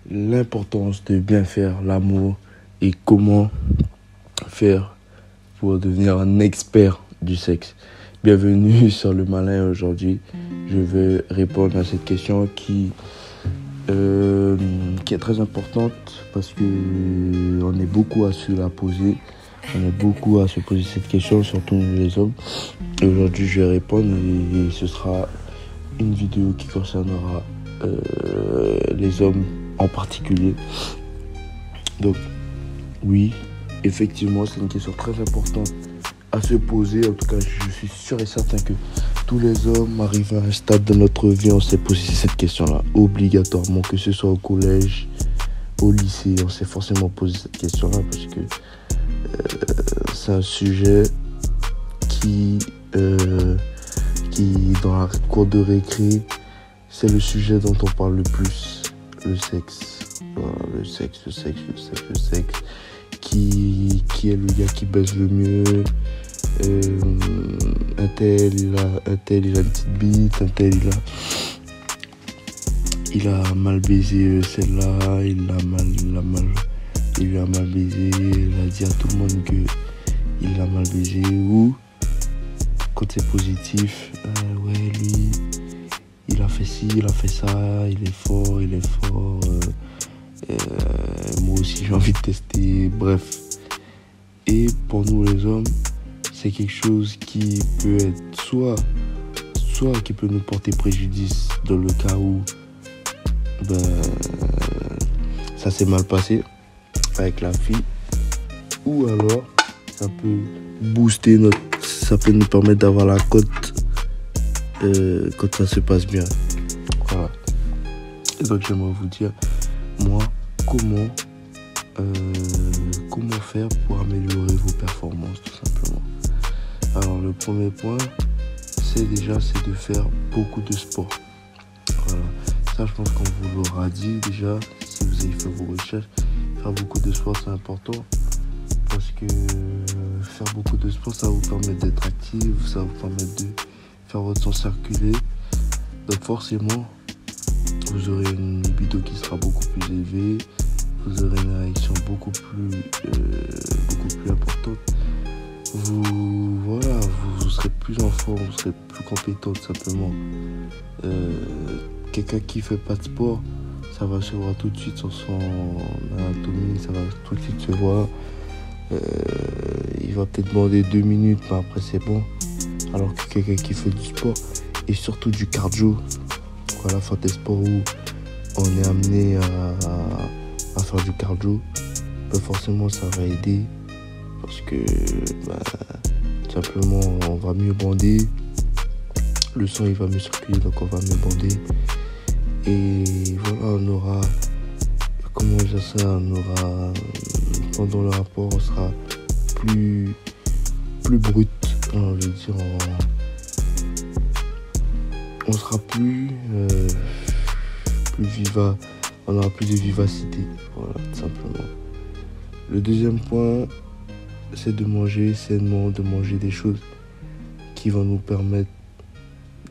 l'importance de bien faire l'amour et comment faire pour devenir un expert du sexe. Bienvenue sur Le Malin. Aujourd'hui, je vais répondre à cette question qui est très importante parce que on est beaucoup à se la poser. On est beaucoup à se poser cette question, surtout nous les hommes. Et aujourd'hui, je vais répondre et ce sera une vidéo qui concernera les hommes en particulier. Donc, oui, effectivement, c'est une question très importante à se poser. En tout cas, je suis sûr et certain que tous les hommes arrivent à un stade de notre vie, on s'est posé cette question-là, obligatoirement, que ce soit au collège, au lycée, on s'est forcément posé cette question-là parce que c'est un sujet qui dans la cour de récré, c'est le sujet dont on parle le plus, le sexe. Voilà, le sexe. Qui est le gars qui baise le mieux? Un tel, il a une petite bite, un tel, il a mal baisé celle-là, il lui a mal baisé, il a dit à tout le monde que il l'a mal baisé. Ou quand c'est positif, ouais, lui, il a fait ci, il a fait ça, il est fort, moi aussi j'ai envie de tester, bref. Et pour nous les hommes, c'est quelque chose qui peut être soit qui peut nous porter préjudice dans le cas où ça s'est mal passé avec la fille, ou alors ça peut booster ça peut nous permettre d'avoir la cote quand ça se passe bien. Voilà. Et donc j'aimerais vous dire, moi, comment faire pour améliorer vos performances, tout simplement. Alors le premier point, c'est de faire beaucoup de sport. Voilà. Ça, je pense qu'on vous l'aura dit déjà, si vous avez fait vos recherches. Faire beaucoup de sport, c'est important parce que faire beaucoup de sport, ça va vous permettre d'être actif, ça va vous permettre de faire votre sang circuler. Donc forcément, vous aurez une libido qui sera beaucoup plus élevée, vous aurez une érection beaucoup plus importante. Vous serez plus en forme, vous serez plus compétent tout simplement. Quelqu'un qui fait pas de sport, ça va se voir tout de suite sur son anatomie, ça va tout de suite se voir. Il va peut-être demander 2 minutes, mais après c'est bon. Alors que quelqu'un qui fait du sport et surtout du cardio, voilà, faire des sports où on est amené à faire du cardio, forcément ça va aider parce que tout simplement on va mieux bander, le sang il va mieux circuler, donc on va mieux bander. Et voilà, on aura, pendant le rapport, on sera plus brut, je veux dire, on sera plus viva, on aura plus de vivacité, voilà, tout simplement. Le deuxième point, c'est de manger sainement, de manger des choses qui vont nous permettre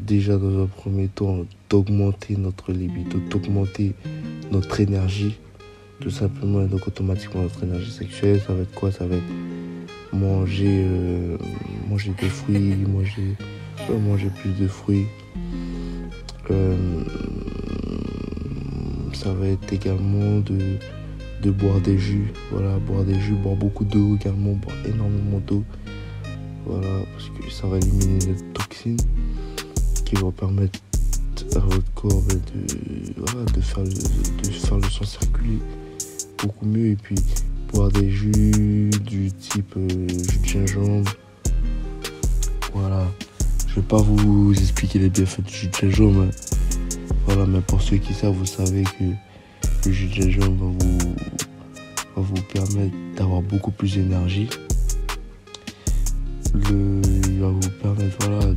déjà dans un premier temps d'augmenter notre libido, d'augmenter notre énergie, tout simplement. Et donc automatiquement notre énergie sexuelle, ça va être quoi? Ça va être manger des fruits, manger plus de fruits. Ça va être également de boire des jus, voilà, boire beaucoup d'eau également, boire énormément d'eau, voilà, parce que ça va éliminer les toxines qui vont permettre à votre corps de faire le sang circuler beaucoup mieux. Et puis boire des jus du type jus de gingembre, voilà. Je vais pas vous expliquer les bienfaits du jus de gingembre, voilà, mais pour ceux qui savent, vous savez que le jus de gingembre va vous permettre d'avoir beaucoup plus d'énergie. Il va vous permettre, voilà,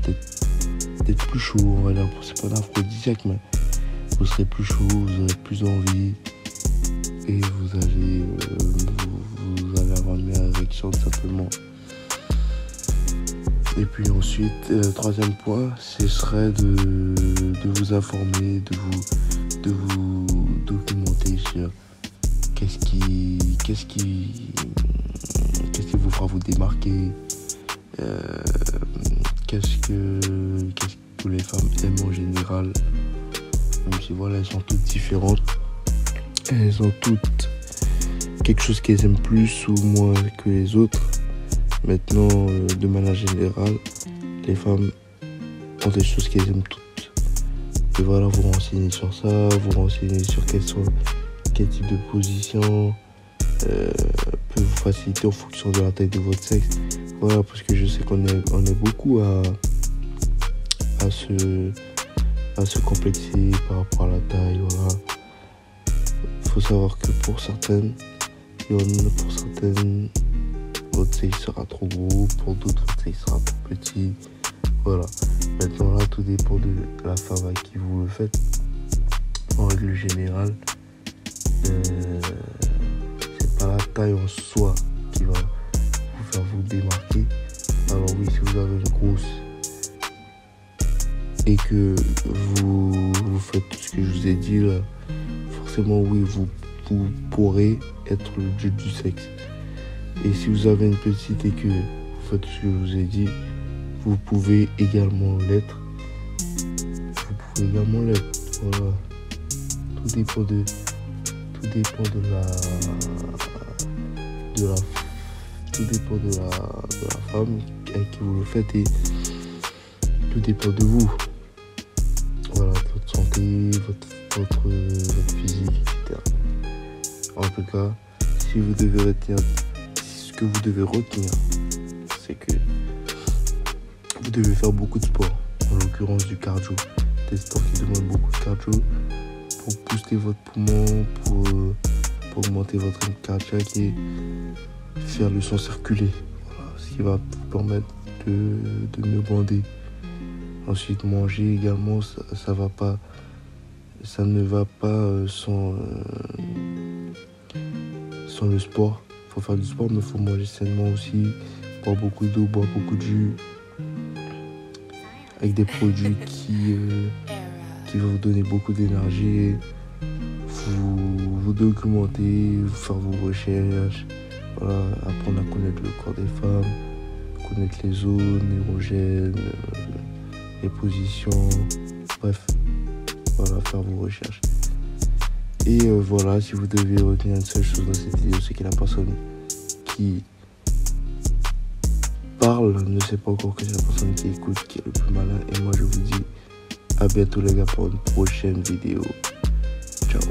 d'être plus chaud, on va dire. C'est pas un aphrodisiaque, mais vous serez plus chaud, vous aurez plus envie et vous allez avoir une meilleure érection tout simplement. Et puis ensuite, troisième point, ce serait de vous informer, de vous documenter sur qu'est-ce qui vous fera vous démarquer, qu'est-ce que les femmes aiment en général, même si voilà, elles sont toutes différentes, elles ont toutes quelque chose qu'elles aiment plus ou moins que les autres. Maintenant, de manière générale, les femmes ont des choses qu'elles aiment toutes. Et voilà, vous renseignez sur ça, vous renseignez sur quel type de position peut vous faciliter en fonction de la taille de votre sexe. Voilà, parce que je sais qu'on est beaucoup à se complexer par rapport à la taille. Voilà. Faut savoir que pour certaines, votre sexe sera trop gros, pour d'autres, votre sexe sera trop petit. Voilà. Maintenant, là, tout dépend de la femme à qui vous le faites. En règle générale, c'est pas la taille en soi qui va vous faire vous démarquer. Alors oui, si vous avez une grosse et que vous faites tout ce que je vous ai dit là, forcément oui, vous pourrez être le dieu du sexe. Et si vous avez une petite et que vous faites tout ce que je vous ai dit, vous pouvez également l'être. Voilà. Tout dépend de la femme avec qui vous le faites, et tout dépend de vous. Voilà, votre santé, votre physique, etc. En tout cas, ce que vous devez retenir, c'est que vous devez faire beaucoup de sport, en l'occurrence du cardio. Des sports qui demandent beaucoup de cardio pour booster votre poumon, pour augmenter votre rythme cardiaque et faire le sang circuler. Voilà, ce qui va vous permettre de mieux bander. Ensuite, manger également, ça ne va pas sans le sport. Il faut faire du sport, mais il faut manger sainement aussi, boire beaucoup d'eau, boire beaucoup de jus, avec des produits qui vont vous donner beaucoup d'énergie, vous documenter, faire vos recherches, voilà, apprendre à connaître le corps des femmes, connaître les zones érogènes, les positions, bref, voilà, faire vos recherches. Et voilà, si vous devez retenir une seule chose dans cette vidéo, c'est que la personne qui parle ne sait pas encore que c'est la personne qui écoute qui est le plus malin. Et moi je vous dis à bientôt les gars pour une prochaine vidéo. Ciao.